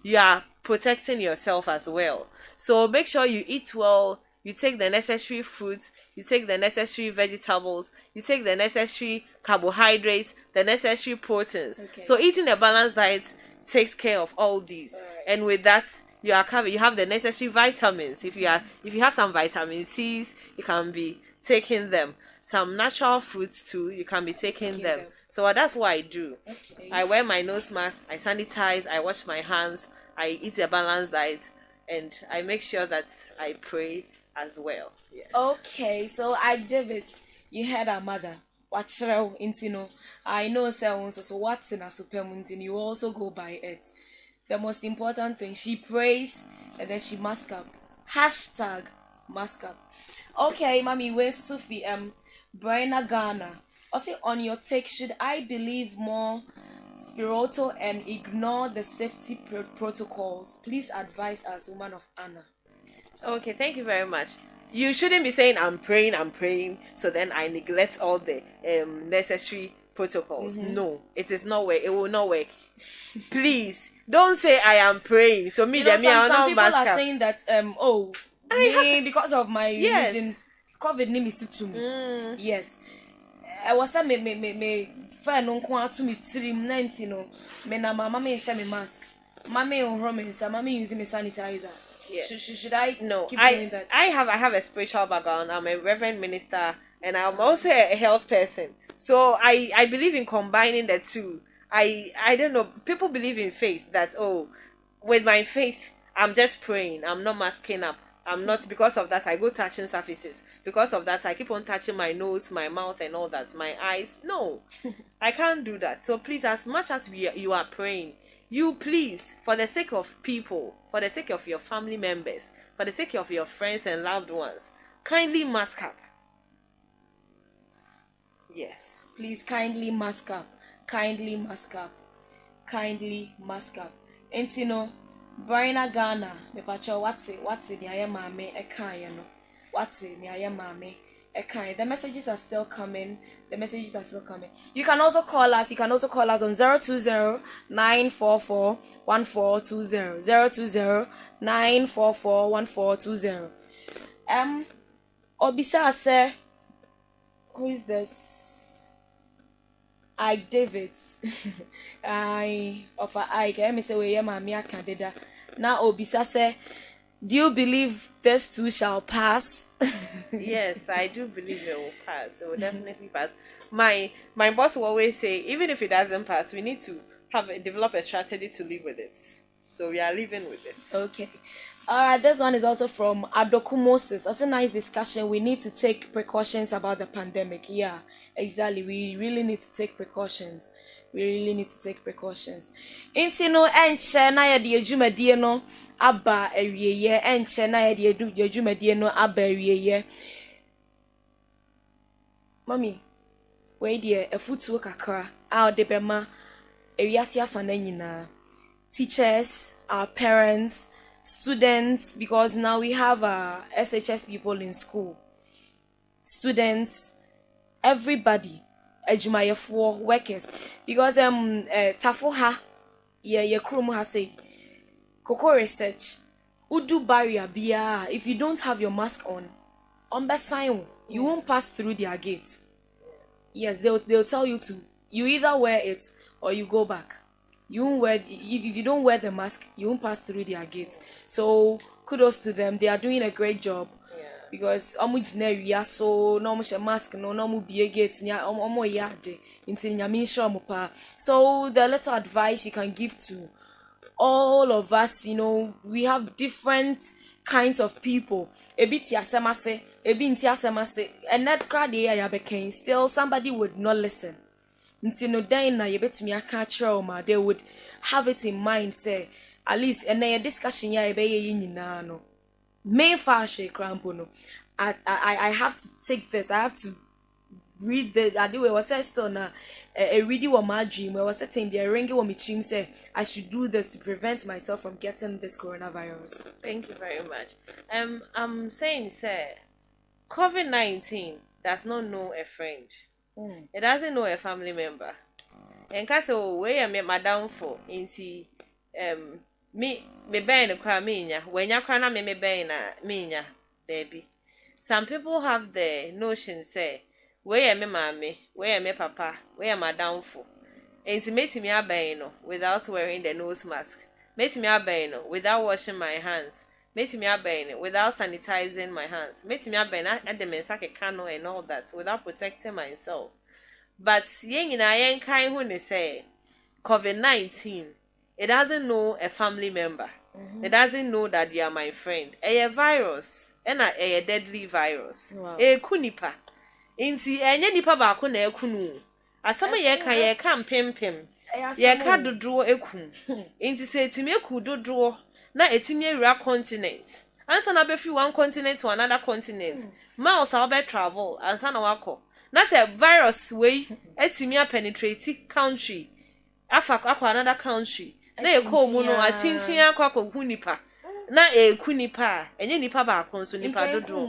Speaker 2: you are protecting yourself as well. So make sure you eat well, you take the necessary fruits, you take the necessary vegetables, you take the necessary carbohydrates, the necessary proteins.
Speaker 1: Okay.
Speaker 2: So eating a balanced diet takes care of all these.
Speaker 1: Alright.
Speaker 2: And with that, you are covered. You have the necessary vitamins. If you have some vitamin C's, you can be taking them. Some natural fruits too, you can be taking them. So that's what I do.
Speaker 1: Okay.
Speaker 2: I wear my nose mask, I sanitize, I wash my hands, I eat a balanced diet, and I make sure that I pray as well. Yes.
Speaker 1: Okay, so I give it. You heard our mother. Watch intino. I know so what's in a supermoon, you also go by it. The most important thing, she prays and then she mask up. Hashtag mask up. Okay, mommy, where's Sophie? Brianna Ghana. Also, on your take, should I believe more spiritual and ignore the safety protocols? Please advise us, woman of Anna.
Speaker 2: Okay, thank you very much. You shouldn't be saying I'm praying, so then I neglect all the necessary protocols. No, it is not work. It will not work. Please don't say I am praying. So me, some
Speaker 1: people are saying that because of my religion, COVID name is to me. Yes. I was a me fan on quite to me 19 me na mama me share me mask. Mama on romance, mama using me sanitizer. Yeah. Should I keep doing that?
Speaker 2: I have a spiritual background. I'm a reverend minister and I'm also a health person. So I believe in combining the two. I don't know. People believe in faith that with my faith I'm just praying. I'm not masking up. I'm not, because of that I go touching surfaces. Because of that I keep on touching my nose, my mouth and all that. My eyes. No. I can't do that. So please, as much as you are praying, you please, for the sake of people, for the sake of your family members, for the sake of your friends and loved ones, kindly mask up. Yes.
Speaker 1: Please kindly mask up. Kindly mask up. Kindly mask up. And you know, Brianna Ghana, me pacho what's it ni aye mame e kan ye no. What's it ni aye mame e kan. The messages are still coming. You can also call us. You can also call us on 020-944-1420. 020-944-1420. Obisa say, who is this? I David. I offer I can me say we mami akadeda. Now Obisa say, do you believe this too shall pass?
Speaker 2: Yes, I do believe it will pass. It will definitely pass. My boss will always say, even if it doesn't pass, we need to develop a strategy to live with it. So we are living with it.
Speaker 1: Okay. Alright, this one is also from Adokumosis. Also nice discussion. We need to take precautions about the pandemic. Yeah, exactly. We really need to take precautions. Intino enche na ya de adwumadie no aba awieye enche na ya de adwumadie no aba awieye. Mommy, we dey afutuo kakra a de bema ewiase afa na nyina. Teachers, our parents, students, because now we have SHS people in school. Students, everybody, adwumayefo, workers, because tafo ha ye krom ha say Coco research udu barrier bia, if you don't have your mask on sign you won't pass through their gate. Yes, they'll tell you to, you either wear it or you go back. You won't wear, if you don't wear the mask, you won't pass through their gate. So kudos to them. They are doing a great job. Because ya so no mask no be gates nya yade inti. So the little advice you can give to all of us, we have different kinds of people. Ebiti asemase, ebinti asemase, and that crowd ya became still somebody would not listen. Until no day na yebetumi aka trauma, they would have it in mind, say at least and then discussion ya ebeye nyina no. Main fashion crampo no. I have to take this. I have to read the way was said still na a reading what my dream where was setting the ringy what me chim say I should do this to prevent myself from getting this coronavirus.
Speaker 2: Thank you very much. I'm saying, sir, COVID-19 does not know a friend. It doesn't know a family member. And case we am my downfall inti me ben the kwa minya when ya kwa na me ben na minya baby. Some people have the notion say we am me mommy, we am me papa, we am my downfall. Inti metimi aben no without wearing the nose mask. Metimi aben no without washing my hands. Metimi aben without sanitizing my hands. Metimi aben at the mensake cano and all that without protecting myself. But yen in a yen kind who say COVID-19, it doesn't know a family member. It doesn't know that you are my friend. A virus, and a deadly virus. A kunipa. Inti enye nipa ba ko na ekunu. Asama ye kan pempem. Ye ka dodo eku. Inti se etimi eku dodo na etimi ewura continent. Ansa na be fi one continent to another continent. Miles how be travel ansa na wako. Na say virus wey etimi penetrate country. Afa akwa another country. Na ekọ mu no achinchin akwa hu nipa. Na eku nipa enye nipa ba ko so nipa dodo.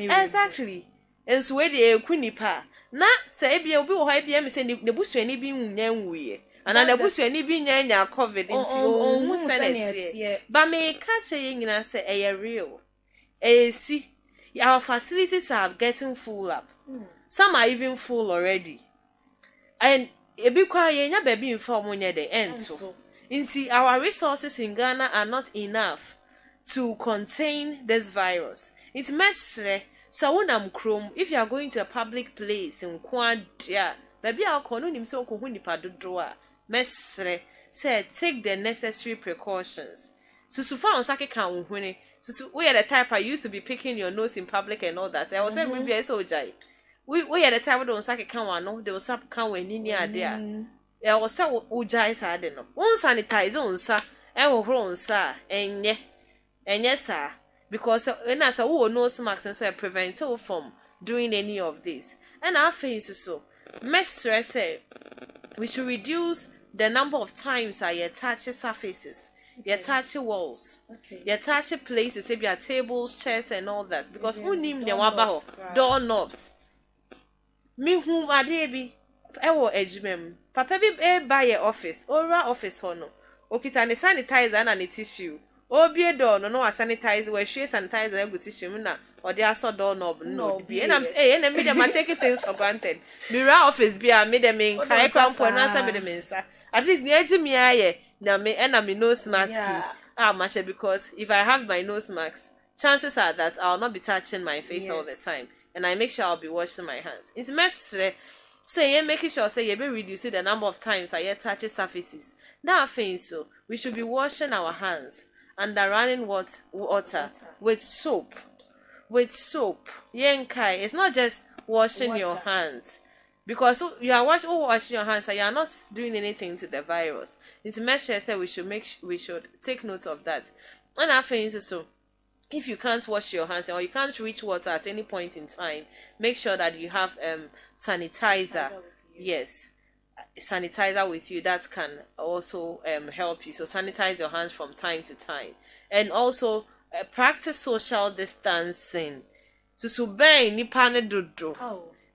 Speaker 2: Exactly. Enso we de eku nipa. Na se ebia obi wo ha ebia me se ne busuani bi nwunya nwuye. Ana ne busuani bi nya covid nti o hu senate. Ba me ka che nyina se real. See, our facilities are getting full up. Some are even full already. And ebi kwa yenya baby inform onye de ento. Nti our resources in Ghana are not enough to contain this virus. It mesre so wonam krom if you are going to a public place in kwadia baby akono nim se okohu nipa dodo a mesre say take the necessary precautions. Susu fa onsake kan wohune susu we are the type I used to be picking your nose in public and all that. I was saying maybe I so jai. We are the type we don't sake kan wano they will sap kan we ni ade a. I was say ujai sa ade no. Won sanitize onsa e wo horo onsa enye sa. Because when I say oh no smacks and so prevent you from doing any of this. And our face so mesh stress we should reduce the number of times I touch surfaces, you touch walls, you touch places, if you tables, chairs and all that. Because who name the wabaho doorknobs. Me whom are baby ewo ejimem. Papa be buy your office, or office hono. Okita ne sanitizer and a tissue. Obie door no sanitize we share sanitizer e go tissue na or dey aso door knob no be and I'm say and me dem take things for granted mirror office be a me dem in kai kwampo na say me dem nsa at least ne agimi aye na me nose mask mashe because if I have my nose mask chances are that I'll not be touching my face all the time and I make sure I'll be washing my hands. It's messy say making sure say you be reducing the number of times I touch surfaces. That thing so we should be washing our hands under running water with soap. Yenkai, it's not just washing your hands. Because you are washing your hands and you are not doing anything to the virus. It's measure say we should take note of that. And I think so if you can't wash your hands or you can't reach water at any point in time, make sure that you have sanitizer. Yes. Sanitizer with you that can also help you. So sanitize your hands from time to time, and also practice social distancing. So bang nipa ne dodo.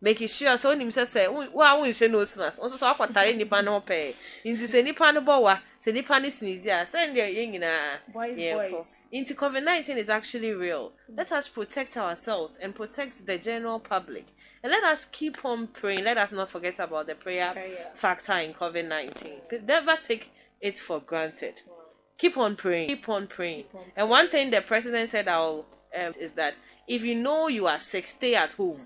Speaker 2: Making sure so nim say wa won hye no snas. Also so akwatare nipa no pe. Inti se nipa no bowa, se nipa ne sneeze ya. Send there ye nyina. Boys. Into COVID-19 is actually real. Let us protect ourselves and protect the general public. And let us keep on praying. Let us not forget about the prayer factor in COVID-19. Never take it for granted. Wow. Keep on praying. And one thing the president said is that if you know you are sick, stay at home.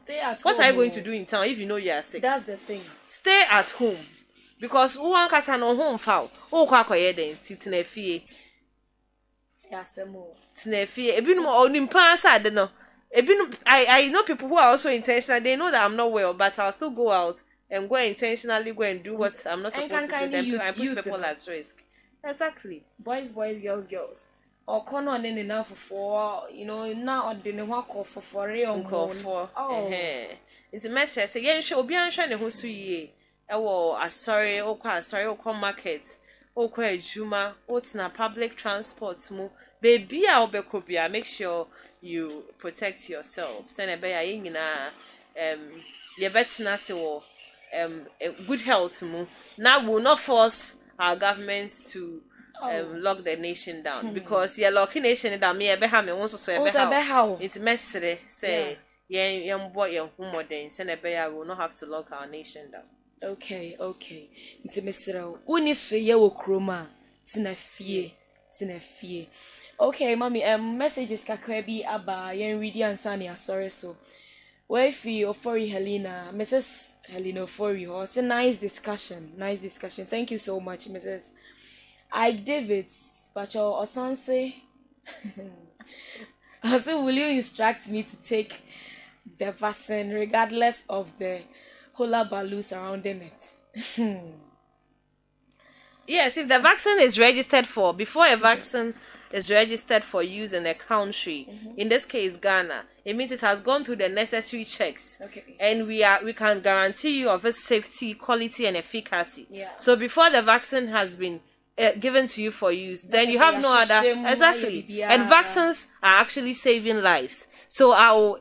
Speaker 2: What are you going to do in town if you know you are sick?
Speaker 1: That's the thing.
Speaker 2: Stay at home. Because one kasa no home foul. O kwa koye den titna fie.
Speaker 1: Yasemo.
Speaker 2: Titna fie. Ebinum onimpa asade no. I know people who are also intentional. They know that I'm not well, but I'll still go out and intentionally go and do what I'm not supposed to do. I put people at risk. Exactly.
Speaker 1: Boys, girls. Or corner on enough for now or the work for real. It's a message. Say, yeah, she'll be answering the who's ye. Sorry, market. Juma, na public transport. Baby, I'll be make sure you protect yourself. Send a bear
Speaker 2: yɛbɛtena ase wɔ good health mu. Now we will not force our governments to lock the nation down because locking nation down me ebe ha me won so ebe ha it mesre say yen boy yen hu modern say ebe ya we will not have to lock our nation down.
Speaker 1: Okay. Nti mesre uni so ye wo kroma tina fie. Okay, mommy, messages kakra bi aba yen ready answer ne asore so. Where fi Ofori Helena, Mrs. Helena Ofori, ho say nice discussion. Thank you so much, Mrs. I David, Pacho Osanse. I say, will you instruct me to take the vaccine regardless of the hullabaloo surrounding it?
Speaker 2: Yes, if the vaccine is registered for, before a vaccine is registered for use in a country, in this case Ghana, it means it has gone through the necessary checks.
Speaker 1: Okay.
Speaker 2: And we can guarantee you of its safety, quality, and efficacy.
Speaker 1: Yeah.
Speaker 2: So before the vaccine has been given to you for use, then you have no other exactly. And vaccines are actually saving lives. So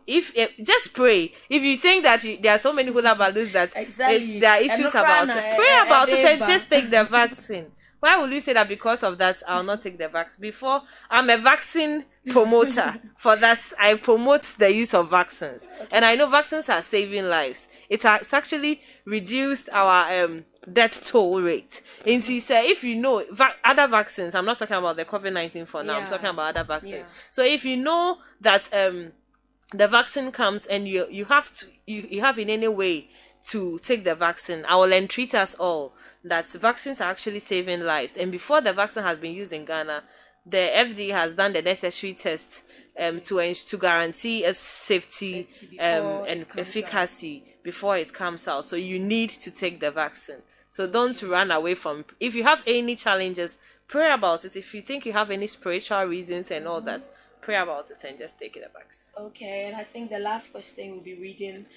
Speaker 2: just pray. If you think that there are so many hullabaloos that there are issues about it, pray about it and just take the vaccine. Why will you say that because of that I'll not take the vaccine? Before, I'm a vaccine promoter. For that, I promote the use of vaccines. Okay. And I know vaccines are saving lives. It has actually reduced our death toll rate. And so if you know other vaccines, I'm not talking about the COVID-19 for now, I'm talking about other vaccines. Yeah. So if you know that the vaccine comes and you have in any way to take the vaccine, I will entreat us all that vaccines are actually saving lives. And before the vaccine has been used in Ghana, the FDA has done the necessary tests to guarantee its safety and efficacy before it comes out. So you need to take the vaccine. So don't run away from. If you have any challenges, pray about it. If you think you have any spiritual reasons and all that, pray about it and just take the vaccine.
Speaker 1: Okay, and I think the last question we'll be reading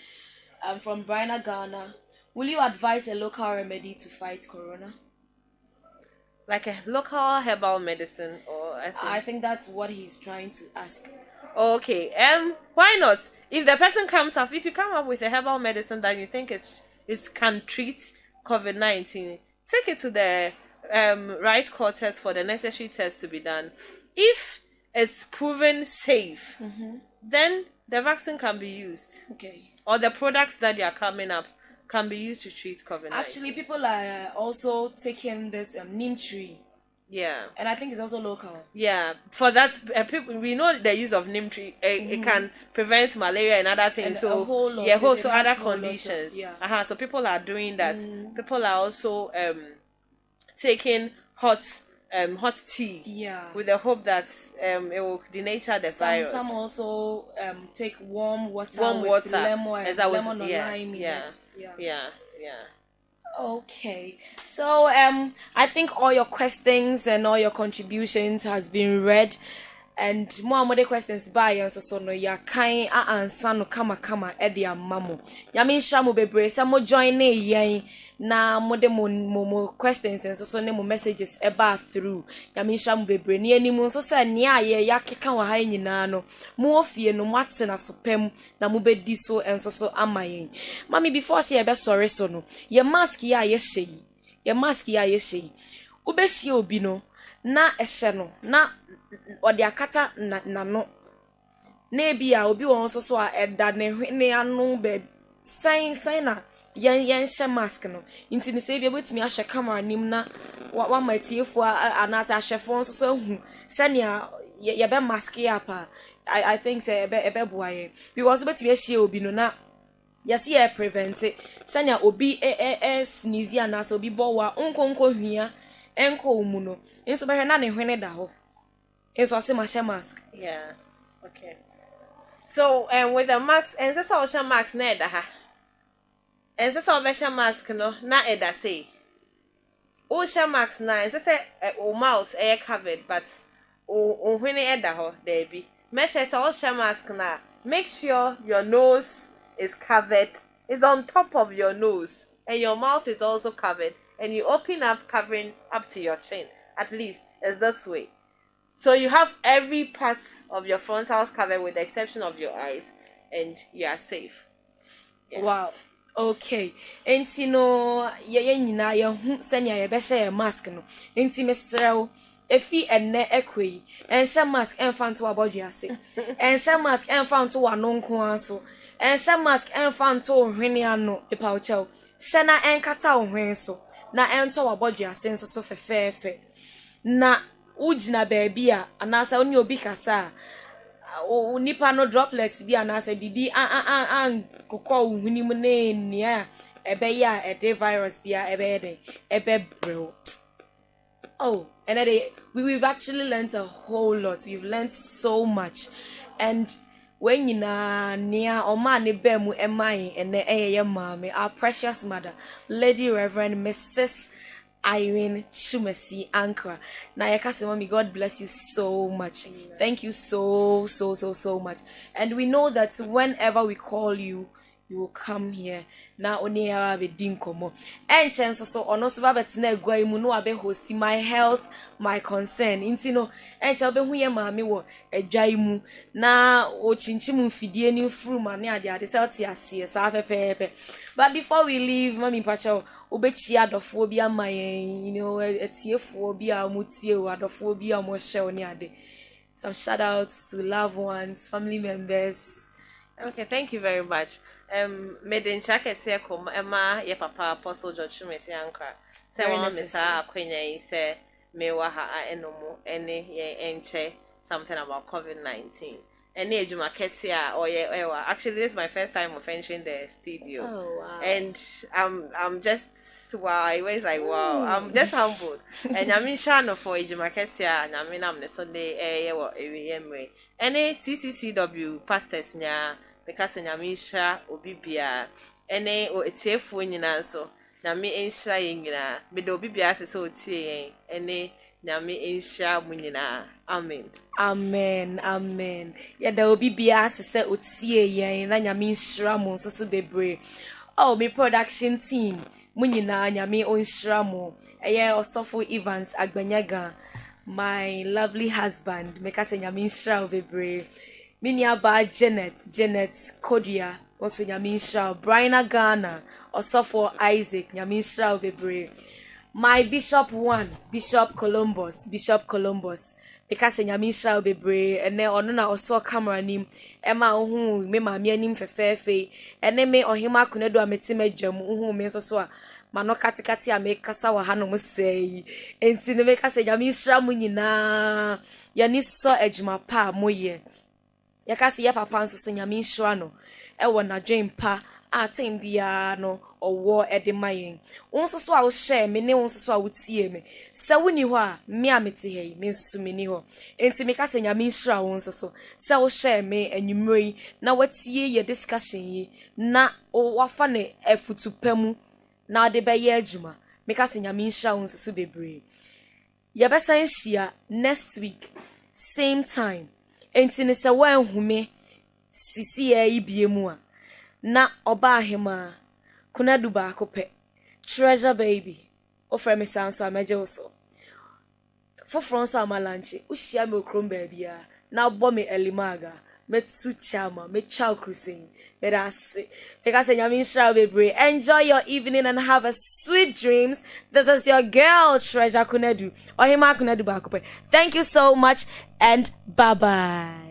Speaker 1: from Brian Ghana. Will you advise a local remedy to fight corona?
Speaker 2: Like a local herbal medicine, or
Speaker 1: I think that's what he's trying to ask.
Speaker 2: Okay. Why not? If the person comes up, if you come up with a herbal medicine that you think is can treat COVID-19, take it to the right quarters for the necessary tests to be done. If it's proven safe, then the vaccine can be used.
Speaker 1: Okay.
Speaker 2: Or the products that they are coming up can be used to treat COVID-19.
Speaker 1: Actually, people are also taking this neem tree.
Speaker 2: Yeah.
Speaker 1: And I think it's also local.
Speaker 2: Yeah. For that, people, we know the use of neem tree. It can prevent malaria and other things.
Speaker 1: And
Speaker 2: so
Speaker 1: a whole lot.
Speaker 2: Yeah, so other conditions. So people are doing that. People are also taking hot tea with the hope that it will denature the virus.
Speaker 1: Some also take warm water with lemon or lime in it.
Speaker 2: Yeah.
Speaker 1: Okay, so I think all your questions and all your contributions has been read. And more questions by and so no ya kind answer no kama edi amamo. Ya mean shamu bebre some join yen na mo questions and so ne mo messages eba through. Ya mean shamu bebre ni animu so say nia ye ya keka wa ha nyina no mo ofie no mwate na so pem na mo bedi so and so amayen. Mami before say e be sorry so no. Ye mask ya ye shey. Ubesi obi no na ehye no na odi akata na no na bia obi won so a eda ne hwene anu be sign na yen she mask no nti ne se bia betimi ahwe camera nim na wa matiefo anasa ahwefo so hu sania ye be mask ya pa. I think say ebe boaye because betimi ahie obi no na yesi e prevent it sania obi sneeze anasa obi bowa onkonko hia enko umu no enso be hwe na ne hwene da ho. It's also my mask.
Speaker 2: Yeah. Okay. So with the mask, and this also mask na eda ha. And this also mask no na eda say. O mask na and this o mouth air covered, but o when eda ho there be. Measure also mask na. Make sure your nose is covered. It's on top of your nose, and your mouth is also covered, and you open up covering up to your chin. At least it's this way. So you have every part of your frontals covered with the exception of your eyes, and you are safe. Yeah.
Speaker 1: Wow. Okay. Enti no ye nyina ye hu senya ye be share mask no. Enti mesrew efi enne ekoi. Enhye mask enfan to abodwe ase. Enhye mask enfan to wano nko aso. Enhye mask enfan to hwene ano epa ochew. Hye na enkata ohwen so. Na ento wabodwe ase nso so fefefe. Na ujina baby a anasa oni obi kasa o nipa no droplets bi anasa bibi an kokọ uhuni mu na nia ebe ya ede virus bia ebe bro. Oh, and we've actually learned a whole lot. We've learned so much. And when you na near or man bemu emai and the mame, our precious mother, Lady Reverend Mrs. Irene Twumasi Ankara. Now, mommy, God bless you so much. Thank you so much. And we know that whenever we call you, you will come here. Now, only be dinkomo. And chance so on also babetina gwa imu no abe hosti my health, my concern. Intino, and chabe huye mami wo ejaimu. Na o chinchimu fidie ni fru mani adi adi selti asiye sa pepe. But before we leave, mami pacha obechi adophobia my etiephobia mutie adophobia mo share ni ade. Some shout outs to loved ones, family members.
Speaker 2: Okay, thank you very much. Meden chake se kom ema ye papa Apostle George Twumasi Ankara. Se won me sa akwenya yi se me wa ha enomo ene ye enche something about COVID-19. Ene ejuma kese a oye ewa. Actually, this is my first time of entering the studio.
Speaker 1: Oh wow.
Speaker 2: And I'm just wow, I was like wow. I'm just humbled. And I mean shano for ejuma kese a na me nam ne Sunday ye wo ewemre. Ene CCCW pastors nya because nyamisha obibia ene o etiefu nyina so na me enhira yengina me de obibia sese otie yen ene na me enhira mu nyina amen
Speaker 1: amen ya da obibia sese otie yen na nyame enhira mu so bebre. Oh, me production team mu nyina nyame onhira mu eye Osofo Evans Agbanyaga, my lovely husband make us nyame enhira bebre. Miniaba Janet Kodia also Nyamisha Brian Ghana also for Isaac Nyamisha Bebre. My Bishop Columbus because Nyamisha Bebre and then onuna also camera nim Emma ohu me mami anim fefefe and then me ohima kunedo ametime jam ohu me so mano katikati amekasa wa hano musei enti ne meka se Nyamisha mu nyina yani so ejuma pa moye yakasi ya papa nso so nyame nhira no ewo na dwempa atem bia no owo edemayen wonso so a wo share me ne wonso so a wo tie me se woni ho a me amete hei me nso me ni ho enti me ka se nyame nhira wonso so se wo share me anwumrei na watie ye discussion yi na o wafa ne efutupam na de be ye adwuma me ka se nyame nhira wonso so bebre ye be san hia next week same time. Enti ne se wan hume sisi ya ibiemu a na oba ahema kuna duba akope treasure baby offer me sanso ameje so foforo so amalanche uhia me okrom baby a na bo me elimaga metu chama me chow cruising that's because nyame nhira bebre. Enjoy your evening and have a sweet dreams. This is your girl Treasure Kunadu ohima Kunadu bakope. Thank you so much and bye bye.